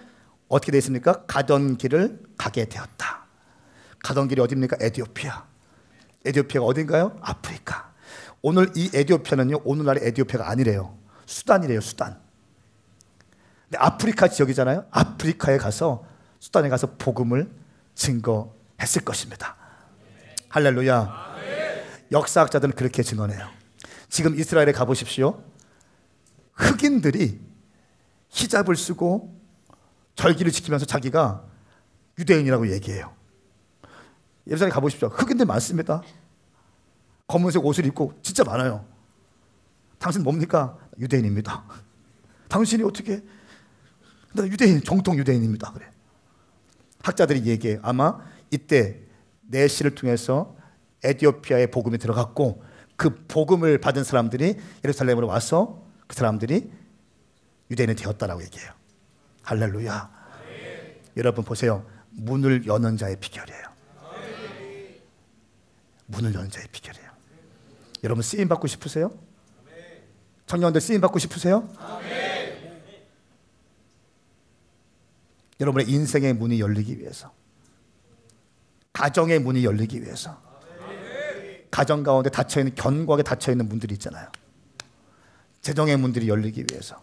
Speaker 1: 어떻게 되어 있습니까? 가던 길을 가게 되었다. 가던 길이 어디입니까? 에디오피아. 에티오피아가 어딘가요? 아프리카. 오늘 이 에티오피아는요, 오늘날의 에티오피아가 아니래요. 수단이래요, 수단. 근데 아프리카 지역이잖아요. 아프리카에 가서, 수단에 가서 복음을 증거했을 것입니다. 할렐루야. 역사학자들은 그렇게 증언해요. 지금 이스라엘에 가보십시오. 흑인들이 히잡을 쓰고 절기를 지키면서 자기가 유대인이라고 얘기해요. 예루살렘에 가보십시오. 흑인들 많습니다. 검은색 옷을 입고 진짜 많아요. 당신 뭡니까? 유대인입니다. 당신이 어떻게? 나 유대인, 정통 유대인입니다. 그래. 학자들이 얘기해요. 아마 이때 내시를 통해서 에티오피아에 복음이 들어갔고 그 복음을 받은 사람들이 예루살렘으로 와서 그 사람들이 유대인이 되었다라고 얘기해요. 할렐루야. 여러분 보세요. 문을 여는 자의 비결이에요. 문을 여는 자의 비결이에요. 여러분 쓰임 받고 싶으세요? 청년들 쓰임 받고 싶으세요? 여러분의 인생의 문이 열리기 위해서, 가정의 문이 열리기 위해서, 가정 가운데 닫혀있는, 견고하게 닫혀있는 문들이 있잖아요. 재정의 문들이 열리기 위해서,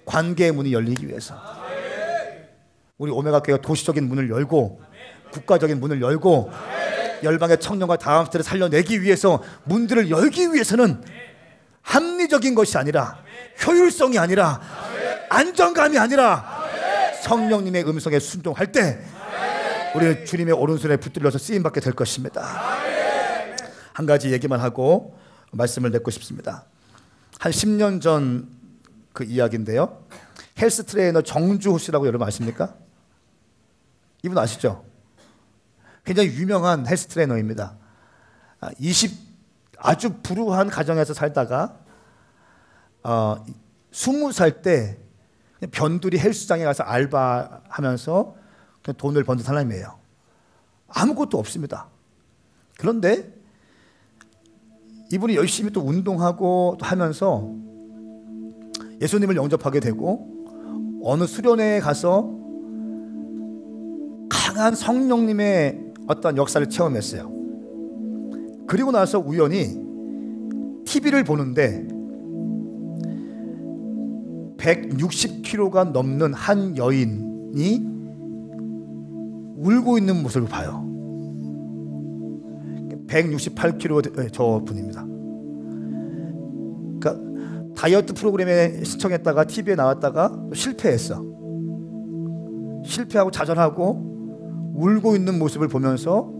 Speaker 1: 관계의 문이 열리기 위해서, 우리 오메가 교회가 도시적인 문을 열고 국가적인 문을 열고 열방의 청년과 다음 세대를 살려내기 위해서 문들을 열기 위해서는 합리적인 것이 아니라, 효율성이 아니라, 안정감이 아니라 성령님의 음성에 순종할 때 우리는 주님의 오른손에 붙들려서 쓰임받게 될 것입니다. 한 가지 얘기만 하고 말씀을 맺고 싶습니다. 한 10년 전 그 이야기인데요. 헬스 트레이너 정주호 씨라고 여러분 아십니까? 이분 아시죠? 굉장히 유명한 헬스 트레이너입니다. 아주 불우한 가정에서 살다가 20살 때 변두리 헬스장에 가서 알바하면서 그냥 돈을 버는 사람이에요. 아무것도 없습니다. 그런데 이분이 열심히 또 운동하고 또 하면서 예수님을 영접하게 되고 어느 수련회에 가서 강한 성령님의 어떤 역사를 체험했어요. 그리고 나서 우연히 TV를 보는데 160kg가 넘는 한 여인이 울고 있는 모습을 봐요. 168kg 저 분입니다. 그러니까 다이어트 프로그램에 신청했다가 TV에 나왔다가 실패했어. 실패하고 좌절하고 울고 있는 모습을 보면서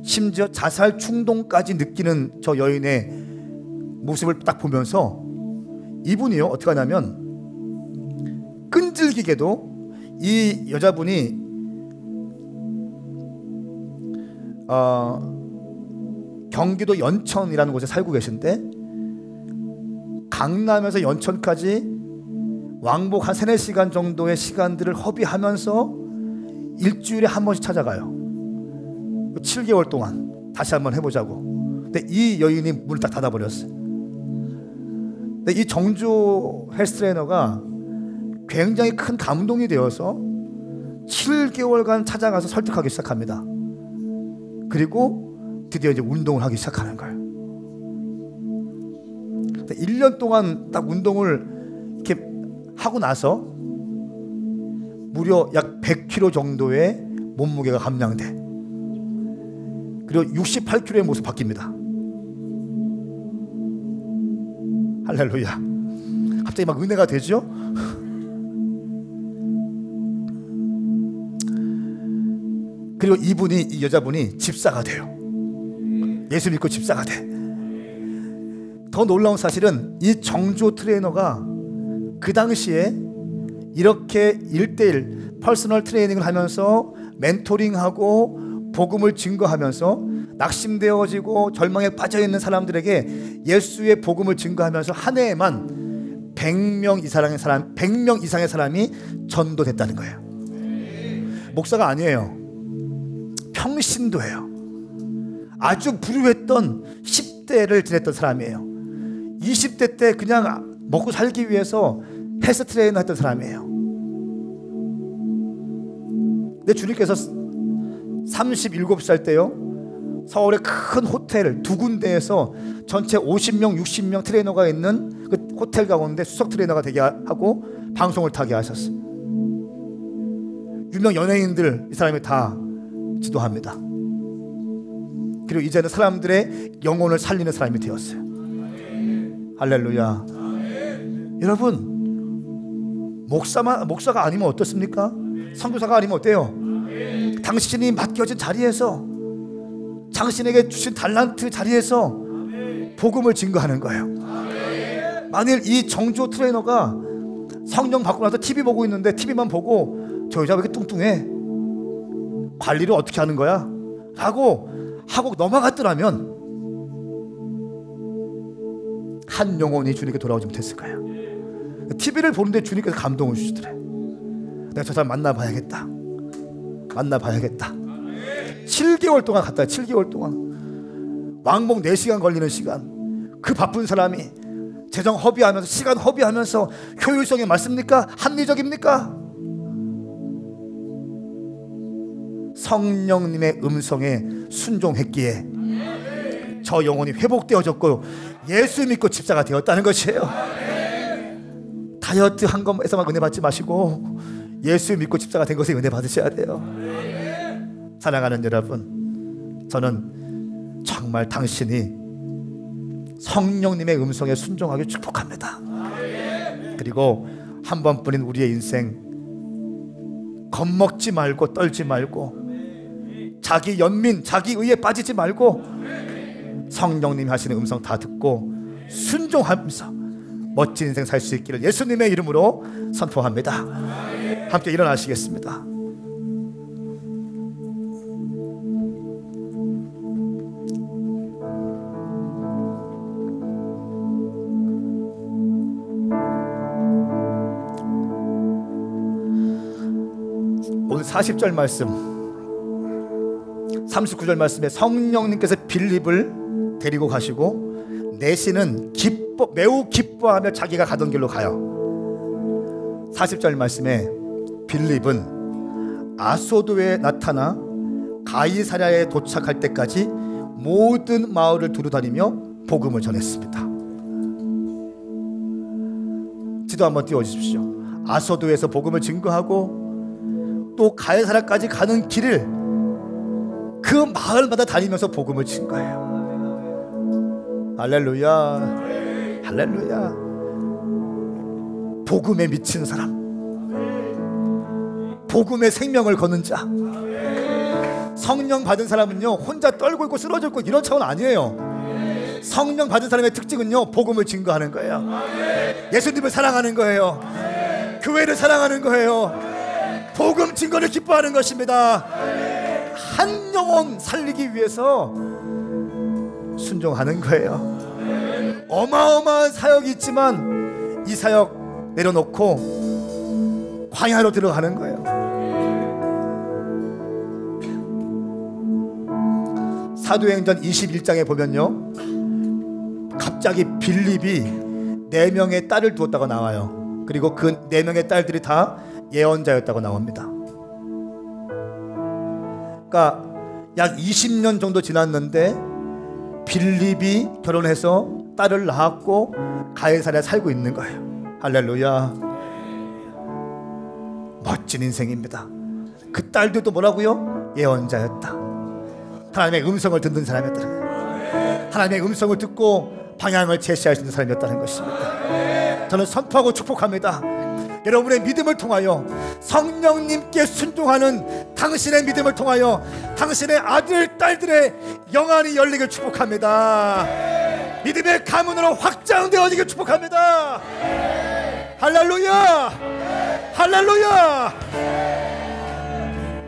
Speaker 1: 심지어 자살 충동까지 느끼는 저 여인의 모습을 딱 보면서 이분이요 어떻게 하냐면 끈질기게도 이 여자분이 경기도 연천이라는 곳에 살고 계신데 강남에서 연천까지 왕복 한 3-4시간 정도의 시간들을 허비하면서 일주일에 한 번씩 찾아가요. 7개월 동안 다시 한번 해보자고. 근데 이 여인이 문을 딱 닫아버렸어요. 근데 이 정주 헬스 트레이너가 굉장히 큰 감동이 되어서 7개월간 찾아가서 설득하기 시작합니다. 그리고 드디어 이제 운동을 하기 시작하는 거예요. 1년 동안 딱 운동을 이렇게 하고 나서 무려 약 100kg 정도의 몸무게가 감량돼. 그리고 68kg의 모습 바뀝니다. 할렐루야. 갑자기 막 은혜가 되죠? 그리고 이 여자분이 집사가 돼요. 예수 믿고 집사가 돼. 더 놀라운 사실은 이 정조 트레이너가 그 당시에 이렇게 1:1 퍼스널 트레이닝을 하면서 멘토링하고 복음을 증거하면서 낙심되어지고 절망에 빠져있는 사람들에게 예수의 복음을 증거하면서 한 해에만 100명 이상의 사람이 전도됐다는 거예요. 목사가 아니에요. 평신도예요. 아주 불우했던 10대를 지냈던 사람이에요. 20대 때 그냥 먹고 살기 위해서 헬스 트레이너 했던 사람이에요. 근데 주님께서 37살 때요 서울의 큰 호텔 두 군데에서 전체 50명, 60명 트레이너가 있는 그 호텔 가운데 수석 트레이너가 되게 하고 방송을 타게 하셨어요. 유명 연예인들 이 사람이 다 지도합니다. 그리고 이제는 사람들의 영혼을 살리는 사람이 되었어요. 할렐루야. 여러분, 목사가 아니면 어떻습니까? 선교사가 아니면 어때요? 당신이 맡겨진 자리에서, 당신에게 주신 달란트 자리에서 복음을 증거하는 거예요. 만일 이 정조 트레이너가 성령 받고 나서 TV 보고 있는데 TV만 보고 저 여자 왜 이렇게 뚱뚱해? 관리를 어떻게 하는 거야? 라고 하고 넘어갔더라면 한 영혼이 주님께 돌아오지 못했을 거예요. TV를 보는데 주님께서 감동을 주시더래. 내가 저 사람 만나봐야겠다. 7개월 동안 갔다. 7개월 동안 왕복 4시간 걸리는 시간. 그 바쁜 사람이 재정 허비하면서, 시간 허비하면서 효율성이 맞습니까? 합리적입니까? 성령님의 음성에 순종했기에 저 영혼이 회복되어졌고 예수 믿고 집사가 되었다는 것이에요. 다이어트 한 것에서만 은혜 받지 마시고 예수 믿고 집사가 된 것에 은혜 받으셔야 돼요. 사랑하는 여러분, 저는 정말 당신이 성령님의 음성에 순종하길 축복합니다. 그리고 한 번뿐인 우리의 인생 겁먹지 말고 떨지 말고 자기 연민, 자기 의에 빠지지 말고 성령님이 하시는 음성 다 듣고 순종하면서 멋진 인생 살 수 있기를 예수님의 이름으로 선포합니다. 함께 일어나시겠습니다. 오늘 40절 말씀, 39절 말씀에 성령님께서 빌립을 데리고 가시고 내시는 매우 기뻐하며 자기가 가던 길로 가요. 40절 말씀에 빌립은 아소도에 나타나 가이사랴에 도착할 때까지 모든 마을을 두루다니며 복음을 전했습니다. 지도 한번 띄워주십시오. 아소도에서 복음을 증거하고 또 가이사랴까지 가는 길을 그 마을마다 다니면서 복음을 증거해요. 할렐루야, 할렐루야. 복음에 미친 사람, 복음의 생명을 거는 자, 성령 받은 사람은요 혼자 떨고 있고 쓰러져 있고 이런 차원 아니에요. 성령 받은 사람의 특징은요 복음을 증거하는 거예요. 예수님을 사랑하는 거예요. 교회를 사랑하는 거예요. 복음 증거를 기뻐하는 것입니다. 한 영혼 살리기 위해서 순종하는 거예요. 어마어마한 사역이 있지만 이 사역 내려놓고 광야로 들어가는 거예요. 사도행전 21장에 보면요 갑자기 빌립이 4명의 딸을 두었다고 나와요. 그리고 그 4명의 딸들이 다 예언자였다고 나옵니다. 그러니까 약 20년 정도 지났는데 빌립이 결혼해서 딸을 낳았고 가이사랴에 살고 있는 거예요. 할렐루야. 멋진 인생입니다. 그 딸들도 뭐라고요? 예언자였다. 하나님의 음성을 듣는 사람이었다는 거예요. 하나님의 음성을 듣고 방향을 제시할 수 있는 사람이었다는 것입니다. 저는 선포하고 축복합니다. 여러분의 믿음을 통하여 성령님께 순종하는 당신의 믿음을 통하여 당신의 아들, 딸들의 영안이 열리길 축복합니다. 믿음의 가문으로 확장되어지길 축복합니다. 할렐루야, 할렐루야.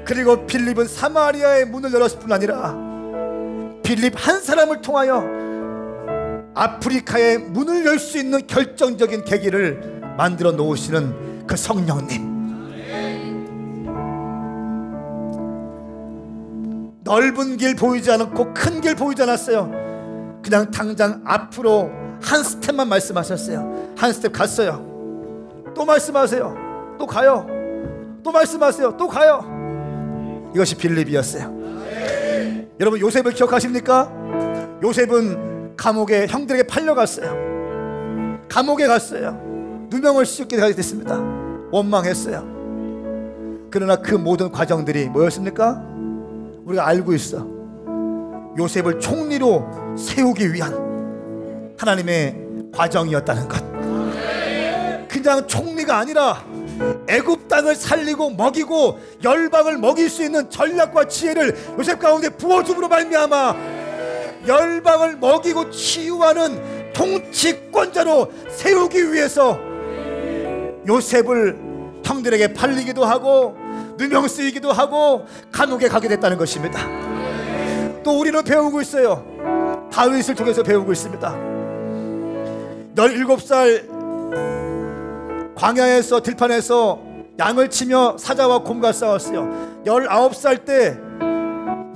Speaker 1: 그리고 빌립은 사마리아의 문을 열었을 뿐 아니라 빌립 한 사람을 통하여 아프리카의 문을 열 수 있는 결정적인 계기를 만들어 놓으시는 그 성령님, 넓은 길 보이지 않았고 큰 길 보이지 않았어요. 그냥 당장 앞으로 한 스텝만 말씀하셨어요. 한 스텝 갔어요. 또 말씀하세요. 또 가요. 또 말씀하세요. 또 가요. 이것이 빌립이었어요. 여러분 요셉을 기억하십니까? 요셉은 감옥에 형들에게 팔려갔어요. 감옥에 갔어요. 누명을 씌우게 됐습니다. 원망했어요. 그러나 그 모든 과정들이 뭐였습니까? 우리가 알고 있어. 요셉을 총리로 세우기 위한 하나님의 과정이었다는 것. 그냥 총리가 아니라 애굽 땅을 살리고 먹이고 열방을 먹일 수 있는 전략과 지혜를 요셉 가운데 부어줌으로 말미암아 열방을 먹이고 치유하는 통치권자로 세우기 위해서 요셉을 형들에게 팔리기도 하고 누명 쓰이기도 하고 감옥에 가게 됐다는 것입니다. 또 우리는 배우고 있어요. 다윗을 통해서 배우고 있습니다. 17살 광야에서 들판에서 양을 치며 사자와 곰과 싸웠어요. 19살 때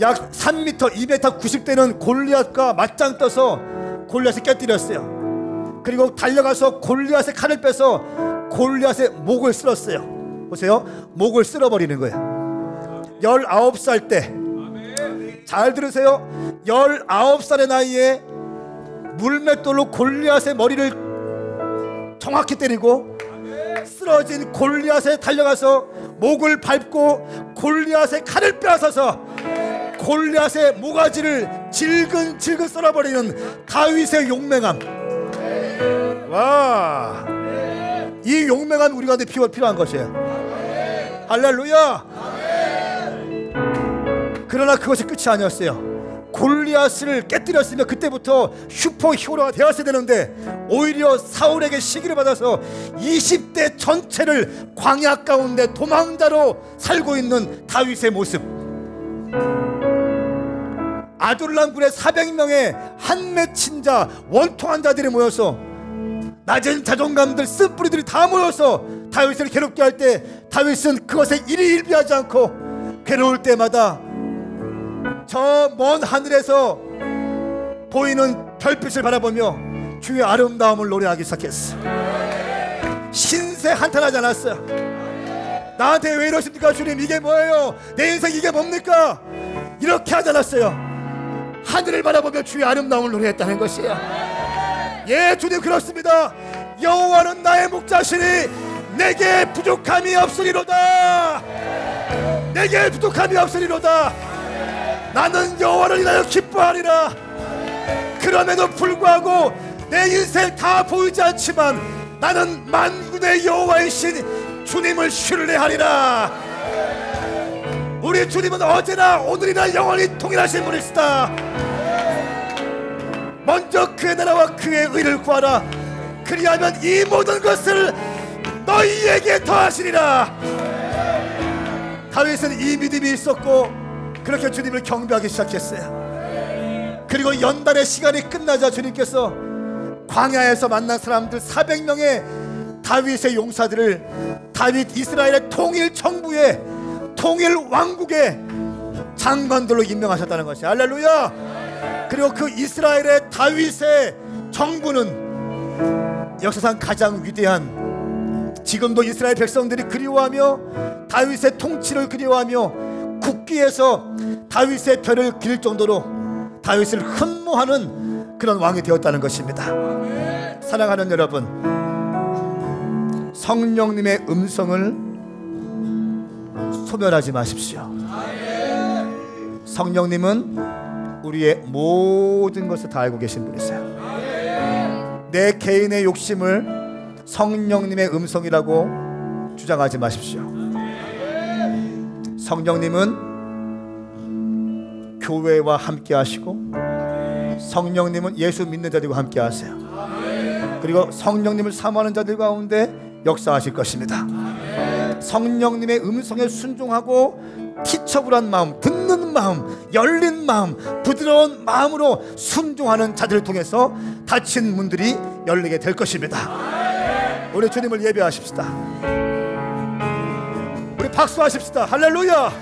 Speaker 1: 약 3m 2m 90대는 골리앗과 맞짱 떠서 골리앗을 깨뜨렸어요. 그리고 달려가서 골리앗의 칼을 빼서 골리앗의 목을 쓸었어요. 보세요. 목을 쓸어버리는 거예요. 19살 때. 잘 들으세요. 19살의 나이에 물맷돌로 골리앗의 머리를 정확히 때리고 쓰러진 골리앗에 달려가서 목을 밟고 골리앗의 칼을 빼앗아서 골리앗의 모가지를 질근질근 썰어버리는 다윗의 용맹함. 와, 이 용맹함이 우리 가운데 필요한 것이에요. 할렐루야. 그러나 그것이 끝이 아니었어요. 골리앗을 깨뜨렸으면 그때부터 슈퍼 히어로가 되었어야 되는데 오히려 사울에게 시기를 받아서 20대 전체를 광야 가운데 도망자로 살고 있는 다윗의 모습. 아둘람 굴에 400명의 한맺힌 자, 원통한 자들이 모여서 낮은 자존감들, 쓴뿌리들이 다 모여서 다윗을 괴롭게 할 때 다윗은 그것에 일희일비하지 않고 괴로울 때마다 저 먼 하늘에서 보이는 별빛을 바라보며 주의 아름다움을 노래하기 시작했어. 신세 한탄하지 않았어요. 나한테 왜 이러십니까 주님, 이게 뭐예요, 내 인생 이게 뭡니까, 이렇게 하지 않았어요. 하늘을 바라보며 주의 아름다움을 노래했다는 것이에요. 예, 주님 그렇습니다. 여호와는 나의 목자시니 내게 부족함이 없으리로다. 내게 부족함이 없으리로다. 나는 여호와를 인하여 기뻐하리라. 그럼에도 불구하고 내 인생 다 보이지 않지만 나는 만군의 여호와이신 주님을 신뢰하리라. 우리 주님은 어제나 오늘이나 영원히 동일하신 분이시다. 먼저 그의 나라와 그의 의를 구하라. 그리하면 이 모든 것을 너희에게 더하시리라. 다윗은 이 믿음이 있었고 그렇게 주님을 경배하기 시작했어요. 그리고 연단의 시간이 끝나자 주님께서 광야에서 만난 사람들 400명의 다윗의 용사들을 다윗 이스라엘의 통일 정부의 통일 왕국의 장관들로 임명하셨다는 것이 할렐루야. 그리고 그 이스라엘의 다윗의 정부는 역사상 가장 위대한, 지금도 이스라엘 백성들이 그리워하며 다윗의 통치를 그리워하며 국기에서 다윗의 별을 기를 정도로 다윗을 흠모하는 그런 왕이 되었다는 것입니다. 사랑하는 여러분, 성령님의 음성을 소멸하지 마십시오. 성령님은 우리의 모든 것을 다 알고 계신 분이세요. 내 개인의 욕심을 성령님의 음성이라고 주장하지 마십시오. 성령님은 교회와 함께 하시고 성령님은 예수 믿는 자들과 함께 하세요. 그리고 성령님을 사모하는 자들 가운데 역사하실 것입니다. 성령님의 음성에 순종하고 티처블한 마음, 듣는 마음, 열린 마음, 부드러운 마음으로 순종하는 자들을 통해서 닫힌 문들이 열리게 될 것입니다. 우리 주님을 예배하십시다. 우리 박수하십시다. 할렐루야.